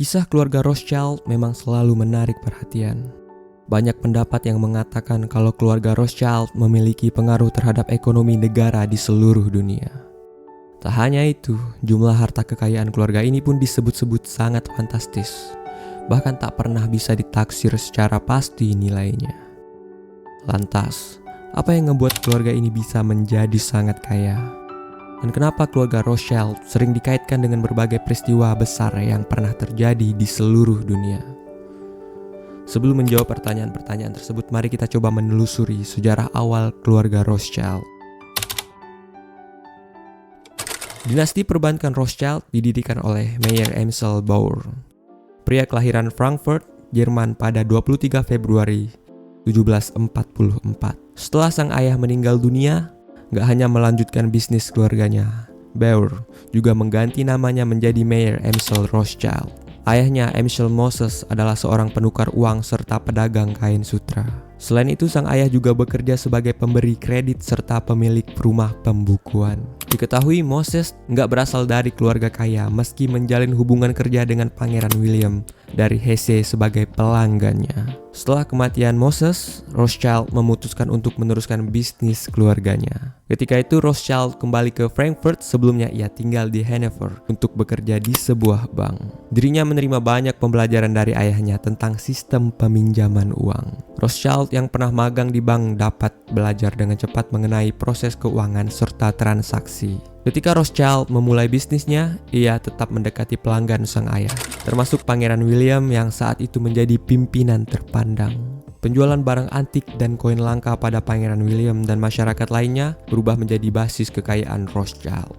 Kisah keluarga Rothschild memang selalu menarik perhatian. Banyak pendapat yang mengatakan kalau keluarga Rothschild memiliki pengaruh terhadap ekonomi negara di seluruh dunia. Tak hanya itu, jumlah harta kekayaan keluarga ini pun disebut-sebut sangat fantastis. Bahkan tak pernah bisa ditaksir secara pasti nilainya. Lantas, apa yang membuat keluarga ini bisa menjadi sangat kaya? Dan kenapa keluarga Rothschild sering dikaitkan dengan berbagai peristiwa besar yang pernah terjadi di seluruh dunia? Sebelum menjawab pertanyaan-pertanyaan tersebut, mari kita coba menelusuri sejarah awal keluarga Rothschild. Dinasti perbankan Rothschild didirikan oleh Meyer Amschel Bauer, pria kelahiran Frankfurt, Jerman pada 23 Februari 1744. Setelah sang ayah meninggal dunia, gak hanya melanjutkan bisnis keluarganya, Bauer juga mengganti namanya menjadi Meyer Amschel Rothschild. Ayahnya, Amschel Moses, adalah seorang penukar uang serta pedagang kain sutra. Selain itu, sang ayah juga bekerja sebagai pemberi kredit serta pemilik rumah pembukuan. Diketahui Moses nggak berasal dari keluarga kaya meski menjalin hubungan kerja dengan Pangeran William dari Hesse sebagai pelanggannya. Setelah kematian Moses, Rothschild memutuskan untuk meneruskan bisnis keluarganya. Ketika itu Rothschild kembali ke Frankfurt, sebelumnya ia tinggal di Hannover untuk bekerja di sebuah bank. Dirinya menerima banyak pembelajaran dari ayahnya tentang sistem peminjaman uang. Rothschild yang pernah magang di bank dapat belajar dengan cepat mengenai proses keuangan serta transaksi. Ketika Rothschild memulai bisnisnya, ia tetap mendekati pelanggan sang ayah, termasuk Pangeran William yang saat itu menjadi pimpinan terpandang. Penjualan barang antik dan koin langka pada Pangeran William dan masyarakat lainnya berubah menjadi basis kekayaan Rothschild.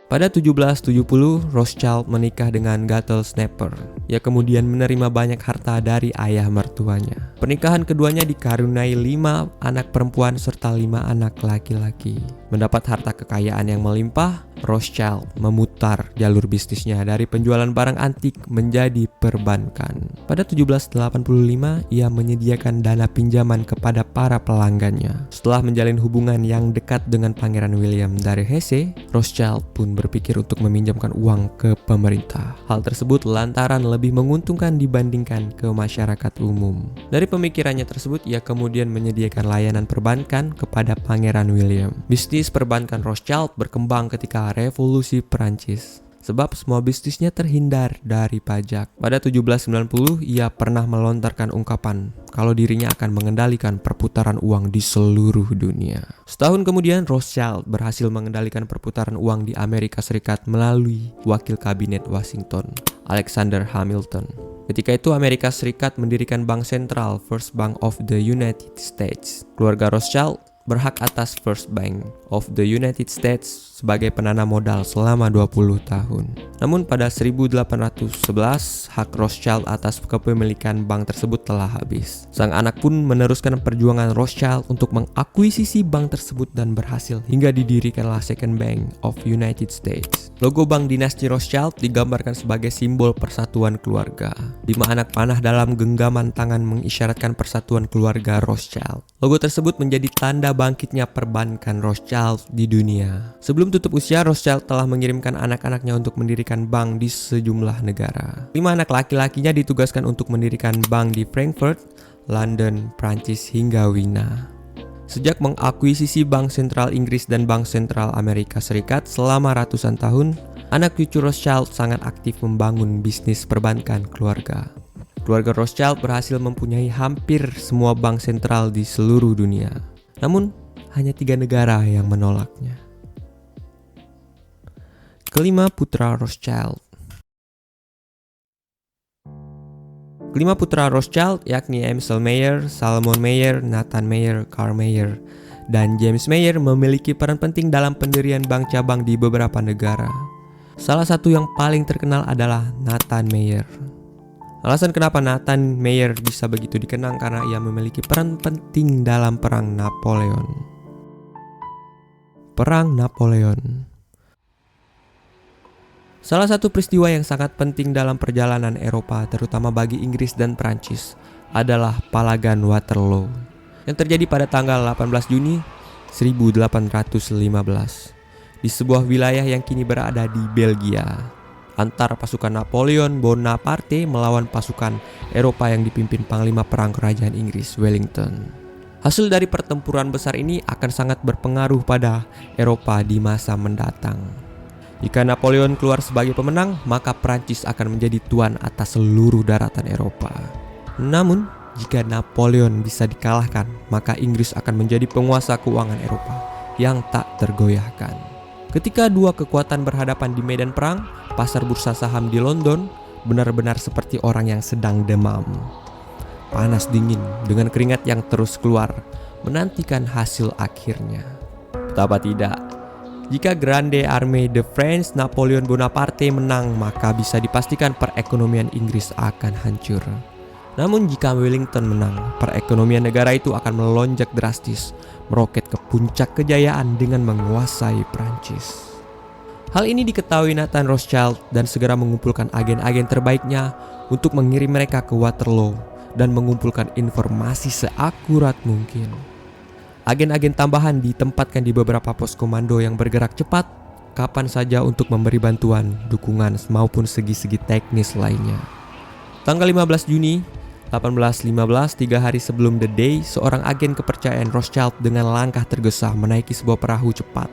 Pada 1770, Rothschild menikah dengan Gatel Snapper. Ia kemudian menerima banyak harta dari ayah mertuanya. Pernikahan keduanya dikaruniai 5 anak perempuan serta 5 anak laki-laki. Mendapat harta kekayaan yang melimpah, Rothschild memutar jalur bisnisnya dari penjualan barang antik menjadi perbankan. Pada 1785, ia menyediakan dana pinjaman kepada para pelanggannya. Setelah menjalin hubungan yang dekat dengan Pangeran William dari Hesse, Rothschild pun berpikir untuk meminjamkan uang ke pemerintah. Hal tersebut lantaran lebih menguntungkan dibandingkan ke masyarakat umum. Dari pemikirannya tersebut, ia kemudian menyediakan layanan perbankan kepada Pangeran William. Bisnis perbankan Rothschild berkembang ketika Revolusi Perancis, sebab semua bisnisnya terhindar dari pajak. Pada 1790, ia pernah melontarkan ungkapan kalau dirinya akan mengendalikan perputaran uang di seluruh dunia. Setahun kemudian, Rothschild berhasil mengendalikan perputaran uang di Amerika Serikat melalui wakil kabinet Washington, Alexander Hamilton. Ketika itu Amerika Serikat mendirikan bank sentral First Bank of the United States. Keluarga Rothschild berhak atas First Bank of the United States sebagai penanam modal selama 20 tahun. Namun pada 1811, hak Rothschild atas kepemilikan bank tersebut telah habis. Sang anak pun meneruskan perjuangan Rothschild untuk mengakuisisi bank tersebut dan berhasil hingga didirikanlah Second Bank of United States. Logo bank dinasti Rothschild digambarkan sebagai simbol persatuan keluarga. 5 anak panah dalam genggaman tangan mengisyaratkan persatuan keluarga Rothschild. Logo tersebut menjadi tanda bangkitnya perbankan Rothschild di dunia. Sebelum tutup usia, Rothschild telah mengirimkan anak-anaknya untuk mendirikan bank di sejumlah negara. 5 anak laki-lakinya ditugaskan untuk mendirikan bank di Frankfurt, London, Prancis hingga Wina. Sejak mengakuisisi Bank Sentral Inggris dan Bank Sentral Amerika Serikat selama ratusan tahun, anak cucu Rothschild sangat aktif membangun bisnis perbankan keluarga. Keluarga Rothschild berhasil mempunyai hampir semua bank sentral di seluruh dunia. Namun, hanya 3 negara yang menolaknya. Kelima putra Rothschild. Kelima putra Rothschild yakni Amschel Meyer, Salomon Meyer, Nathan Meyer, Karl Meyer, dan James Meyer memiliki peran penting dalam pendirian bank cabang di beberapa negara. Salah satu yang paling terkenal adalah Nathan Meyer. Alasan kenapa Nathan Meyer bisa begitu dikenang karena ia memiliki peran penting dalam Perang Napoleon. Perang Napoleon. Salah satu peristiwa yang sangat penting dalam perjalanan Eropa, terutama bagi Inggris dan Prancis, adalah Palagan Waterloo yang terjadi pada tanggal 18 Juni 1815 di sebuah wilayah yang kini berada di Belgia. antara pasukan Napoleon Bonaparte melawan pasukan Eropa yang dipimpin Panglima Perang Kerajaan Inggris Wellington. Hasil dari pertempuran besar ini akan sangat berpengaruh pada Eropa di masa mendatang. Jika Napoleon keluar sebagai pemenang, maka Prancis akan menjadi tuan atas seluruh daratan Eropa. Namun, jika Napoleon bisa dikalahkan, maka Inggris akan menjadi penguasa keuangan Eropa yang tak tergoyahkan. Ketika dua kekuatan berhadapan di medan perang, pasar bursa saham di London benar-benar seperti orang yang sedang demam. Panas dingin dengan keringat yang terus keluar, menantikan hasil akhirnya. Betapa tidak, jika Grande Armée de France Napoleon Bonaparte menang, maka bisa dipastikan perekonomian Inggris akan hancur. Namun jika Wellington menang, perekonomian negara itu akan melonjak drastis, meroket ke puncak kejayaan dengan menguasai Prancis. Hal ini diketahui Nathan Rothschild dan segera mengumpulkan agen-agen terbaiknya untuk mengirim mereka ke Waterloo dan mengumpulkan informasi seakurat mungkin. Agen-agen tambahan ditempatkan di beberapa pos komando yang bergerak cepat kapan saja untuk memberi bantuan, dukungan maupun segi-segi teknis lainnya. Tanggal 15 Juni 1815, 3 hari sebelum The Day, seorang agen kepercayaan Rothschild dengan langkah tergesa menaiki sebuah perahu cepat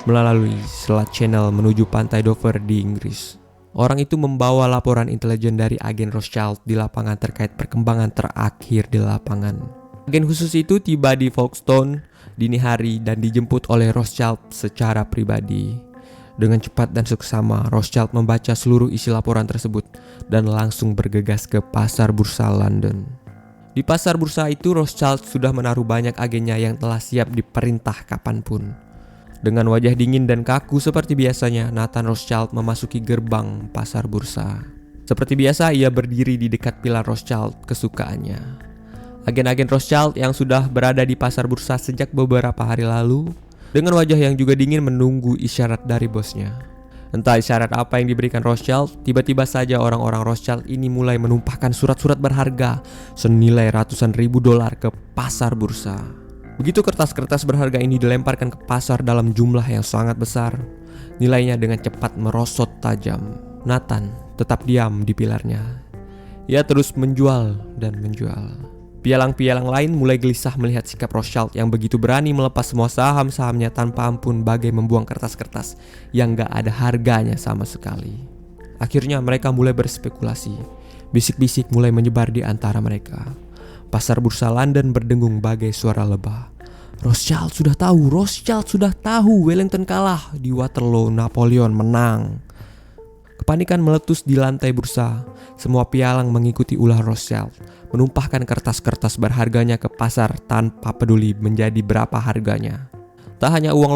melalui Selat Channel menuju pantai Dover di Inggris. Orang itu membawa laporan intelijen dari agen Rothschild di lapangan terkait perkembangan terakhir di lapangan. Agen khusus itu tiba di Folkestone dini hari dan dijemput oleh Rothschild secara pribadi. Dengan cepat dan seksama, Rothschild membaca seluruh isi laporan tersebut dan langsung bergegas ke pasar bursa London. Di pasar bursa itu, Rothschild sudah menaruh banyak agennya yang telah siap diperintah kapanpun. Dengan wajah dingin dan kaku seperti biasanya, Nathan Rothschild memasuki gerbang pasar bursa. Seperti biasa, ia berdiri di dekat pilar Rothschild kesukaannya. Agen-agen Rothschild yang sudah berada di pasar bursa sejak beberapa hari lalu dengan wajah yang juga dingin menunggu isyarat dari bosnya. Entah isyarat apa yang diberikan Rothschild, tiba-tiba saja orang-orang Rothschild ini mulai menumpahkan surat-surat berharga senilai ratusan ribu dolar ke pasar bursa. Begitu kertas-kertas berharga ini dilemparkan ke pasar dalam jumlah yang sangat besar, nilainya dengan cepat merosot tajam. Nathan tetap diam di pilarnya. Ia terus menjual dan menjual. Pialang-pialang lain mulai gelisah melihat sikap Rothschild yang begitu berani melepas semua saham-sahamnya tanpa ampun bagai membuang kertas-kertas yang gak ada harganya sama sekali. Akhirnya mereka mulai berspekulasi. Bisik-bisik mulai menyebar di antara mereka. Pasar bursa London berdengung bagai suara lebah. Rothschild sudah tahu Wellington kalah di Waterloo, Napoleon menang. Kepanikan meletus di lantai bursa. Semua pialang mengikuti ulah Rothschild, menumpahkan kertas-kertas berharganya ke pasar tanpa peduli menjadi berapa harganya. Tak hanya uang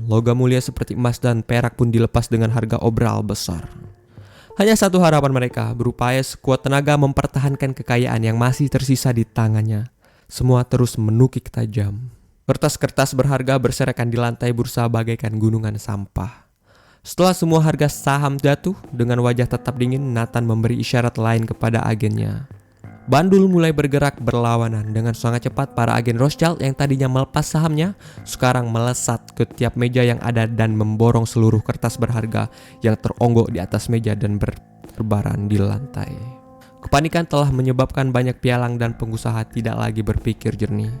logam mulia seperti emas dan perak pun dilepas dengan harga obral besar. Hanya satu harapan mereka, berupaya sekuat tenaga mempertahankan kekayaan yang masih tersisa di tangannya. Semua terus menukik tajam. Kertas-kertas berharga berserakan di lantai bursa bagaikan gunungan sampah. Setelah semua harga saham jatuh, dengan wajah tetap dingin, Nathan memberi isyarat lain kepada agennya. Bandul mulai bergerak berlawanan. Dengan sangat cepat, para agen Rothschild yang tadinya melepas sahamnya sekarang melesat ke tiap meja yang ada dan memborong seluruh kertas berharga yang teronggok di atas meja dan berterbaran di lantai. Kepanikan telah menyebabkan banyak pialang dan pengusaha tidak lagi berpikir jernih.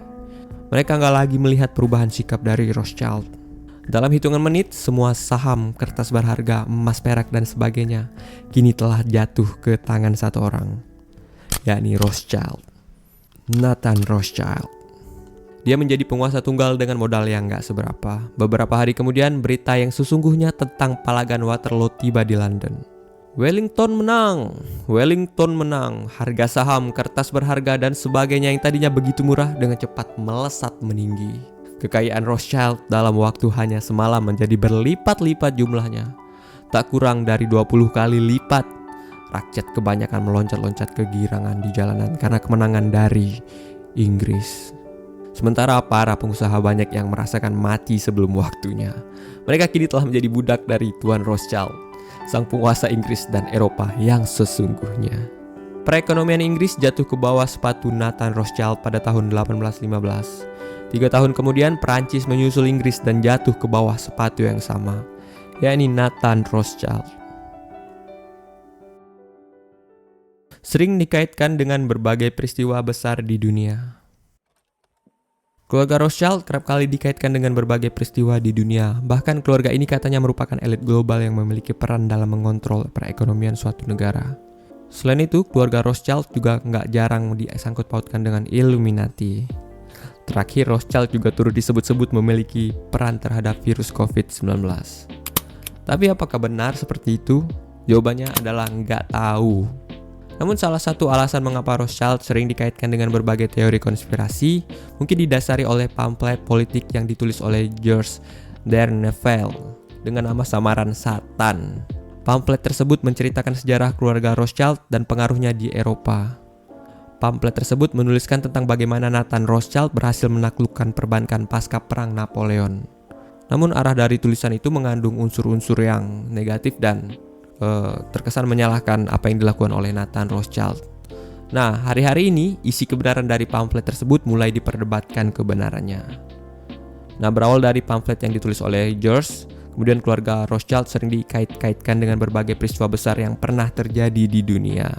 Mereka nggak lagi melihat perubahan sikap dari Rothschild. Dalam hitungan menit, semua saham, kertas berharga, emas, perak, dan sebagainya kini telah jatuh ke tangan satu orang, yakni Rothschild. Nathan Rothschild. Dia menjadi penguasa tunggal dengan modal yang gak seberapa. Beberapa hari kemudian, berita yang sesungguhnya tentang palagan Waterloo tiba di London. Wellington menang. Harga saham, kertas berharga, dan sebagainya yang tadinya begitu murah dengan cepat melesat meninggi. Kekayaan Rothschild dalam waktu hanya semalam menjadi berlipat-lipat jumlahnya. Tak kurang dari 20 kali lipat. Rakyat kebanyakan meloncat-loncat kegirangan di jalanan karena kemenangan dari Inggris. Sementara para pengusaha banyak yang merasakan mati sebelum waktunya. Mereka kini telah menjadi budak dari Tuan Rothschild, sang penguasa Inggris dan Eropa yang sesungguhnya. Perekonomian Inggris jatuh ke bawah sepatu Nathan Rothschild pada tahun 1815. 3 tahun kemudian Perancis menyusul Inggris dan jatuh ke bawah sepatu yang sama, yakni Nathan Rothschild. sering dikaitkan dengan berbagai peristiwa besar di dunia. Keluarga Rothschild kerap kali dikaitkan dengan berbagai peristiwa di dunia. Bahkan keluarga ini katanya merupakan elit global yang memiliki peran dalam mengontrol perekonomian suatu negara. Selain itu, keluarga Rothschild juga nggak jarang disangkut pautkan dengan Illuminati. Terakhir, Rothschild juga turut disebut-sebut memiliki peran terhadap virus COVID-19. Tapi apakah benar seperti itu? Jawabannya adalah nggak tahu. Namun salah satu alasan mengapa Rothschild sering dikaitkan dengan berbagai teori konspirasi mungkin didasari oleh pamflet politik yang ditulis oleh George Darnevel dengan nama samaran Satan. Pamflet tersebut menceritakan sejarah keluarga Rothschild dan pengaruhnya di Eropa. Pamflet tersebut menuliskan tentang bagaimana Nathan Rothschild berhasil menaklukkan perbankan pasca Perang Napoleon. Namun arah dari tulisan itu mengandung unsur-unsur yang negatif dan terkesan menyalahkan apa yang dilakukan oleh Nathan Rothschild. Nah, hari-hari ini isi kebenaran dari pamflet tersebut mulai diperdebatkan kebenarannya. Nah, berawal dari pamflet yang ditulis oleh George, kemudian keluarga Rothschild sering dikait-kaitkan dengan berbagai peristiwa besar yang pernah terjadi di dunia.